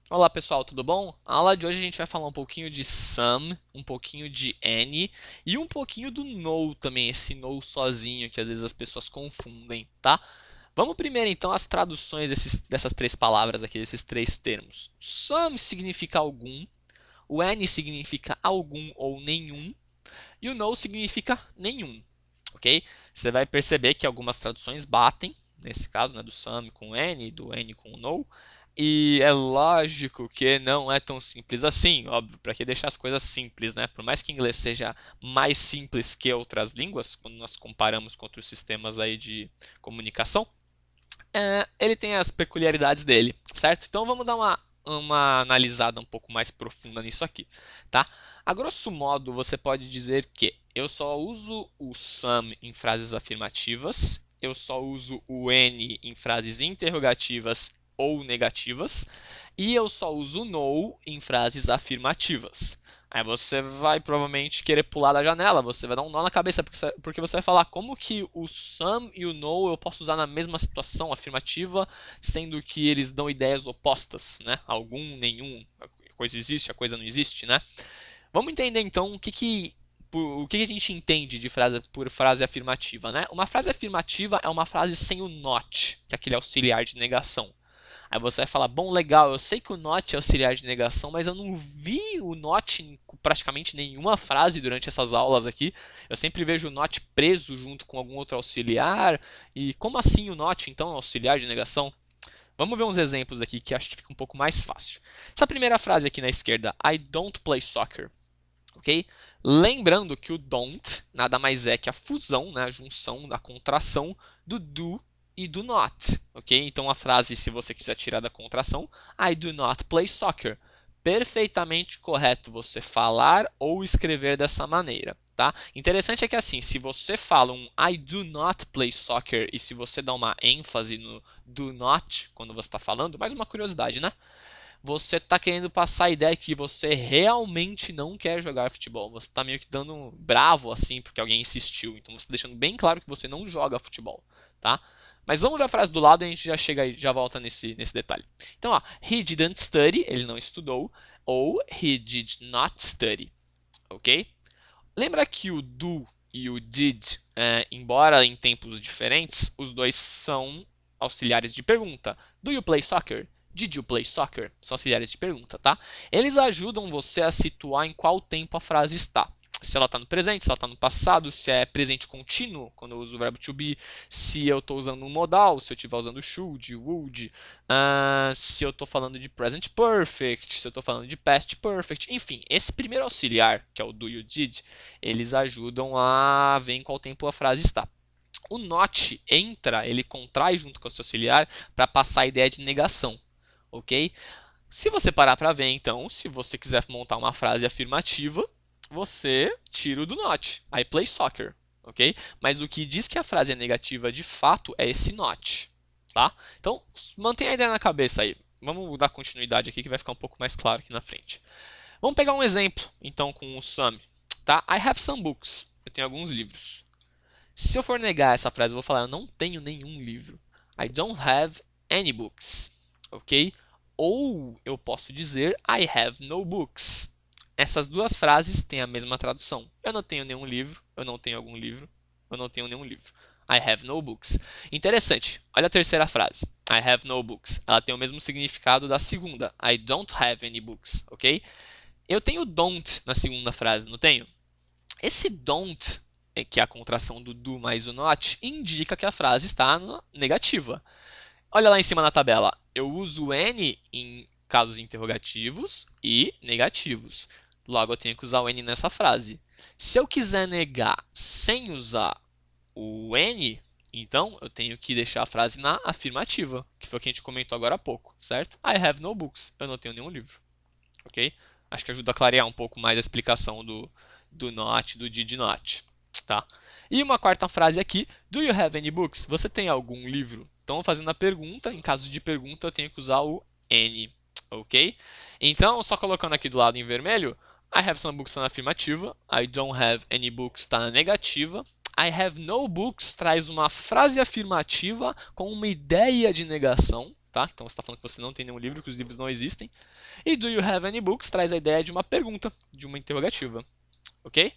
Olá pessoal, tudo bom? A aula de hoje a gente vai falar um pouquinho de some, um pouquinho de any e um pouquinho do no também, esse no sozinho que às vezes as pessoas confundem, tá? Vamos primeiro então às traduções dessas três palavras aqui, desses três termos. Some significa algum, o any significa algum ou nenhum e o no significa nenhum, ok? Você vai perceber que algumas traduções batem, nesse caso, né, do some com any, do any com no, e é lógico que não é tão simples assim, óbvio, para que deixar as coisas simples, né? Por mais que o inglês seja mais simples que outras línguas, quando nós comparamos com outros sistemas aí de comunicação, ele tem as peculiaridades dele, certo? Então vamos dar uma analisada um pouco mais profunda nisso aqui, tá? A grosso modo, você pode dizer que eu só uso o some em frases afirmativas, eu só uso o any em frases interrogativas ou negativas, e eu só uso o no em frases afirmativas. Aí você vai provavelmente querer pular da janela, você vai dar um nó na cabeça, porque você vai falar como que o some e o no eu posso usar na mesma situação afirmativa, sendo que eles dão ideias opostas, né? Algum, nenhum, a coisa existe, a coisa não existe, né? Vamos entender então o que a gente entende de frase por frase afirmativa, né? Uma frase afirmativa é uma frase sem o not, que é aquele auxiliar de negação. Aí você vai falar, bom, legal, eu sei que o not é auxiliar de negação, mas eu não vi o not em praticamente nenhuma frase durante essas aulas aqui. Eu sempre vejo o not preso junto com algum outro auxiliar. E como assim o not, então, é auxiliar de negação? Vamos ver uns exemplos aqui que acho que fica um pouco mais fácil. Essa primeira frase aqui na esquerda, I don't play soccer, ok? Lembrando que o don't nada mais é que a fusão, né, a junção, a contração do do e do not, ok? Então a frase, se você quiser tirar da contração, I do not play soccer. Perfeitamente correto você falar ou escrever dessa maneira, tá? Interessante é que assim, se você fala um I do not play soccer e se você dá uma ênfase no do not quando você está falando, mais uma curiosidade, né? Você está querendo passar a ideia que você realmente não quer jogar futebol. Você está meio que dando um bravo assim porque alguém insistiu. Então você está deixando bem claro que você não joga futebol, tá? Mas vamos ver a frase do lado e a gente já chega aí, já volta nesse detalhe. Então, ó, he didn't study, ele não estudou, ou he did not study, ok? Lembra que o do e o did, embora em tempos diferentes, os dois são auxiliares de pergunta. Do you play soccer? Did you play soccer? São auxiliares de pergunta, tá? Eles ajudam você a situar em qual tempo a frase está. Se ela está no presente, se ela está no passado, se é presente contínuo, quando eu uso o verbo to be, se eu estou usando um modal, se eu estiver usando should, would, se eu estou falando de present perfect, se eu estou falando de past perfect, enfim, esse primeiro auxiliar, que é o do you did, eles ajudam a ver em qual tempo a frase está. O not entra, ele contrai junto com o seu auxiliar para passar a ideia de negação, ok? Se você parar para ver, então, se você quiser montar uma frase afirmativa, você tira o do not. I play soccer, ok? Mas o que diz que a frase é negativa de fato é esse not, tá? Então, mantenha a ideia na cabeça aí. Vamos dar continuidade aqui que vai ficar um pouco mais claro aqui na frente. Vamos pegar um exemplo, então, com o some, tá? I have some books. Eu tenho alguns livros. Se eu for negar essa frase, eu vou falar eu não tenho nenhum livro. I don't have any books, ok? Ou eu posso dizer I have no books. Essas duas frases têm a mesma tradução. Eu não tenho nenhum livro, eu não tenho algum livro, eu não tenho nenhum livro. I have no books. Interessante. Olha a terceira frase. I have no books. Ela tem o mesmo significado da segunda. I don't have any books, ok? Eu tenho don't na segunda frase, não tenho? Esse don't, que é a contração do do mais o not, indica que a frase está negativa. Olha lá em cima na tabela. Eu uso N em casos interrogativos e negativos. Logo, eu tenho que usar o N nessa frase. Se eu quiser negar sem usar o N, então eu tenho que deixar a frase na afirmativa, que foi o que a gente comentou agora há pouco, certo? I have no books. Eu não tenho nenhum livro. Ok? Acho que ajuda a clarear um pouco mais a explicação do not, do did not. Tá? E uma quarta frase aqui, do you have any books? Você tem algum livro? Então, fazendo a pergunta, em caso de pergunta, eu tenho que usar o any, ok? Então, só colocando aqui do lado em vermelho, I have some books está na afirmativa, I don't have any books está na negativa, I have no books traz uma frase afirmativa com uma ideia de negação, tá? Então você está falando que você não tem nenhum livro, que os livros não existem. E do you have any books traz a ideia de uma pergunta, de uma interrogativa, ok?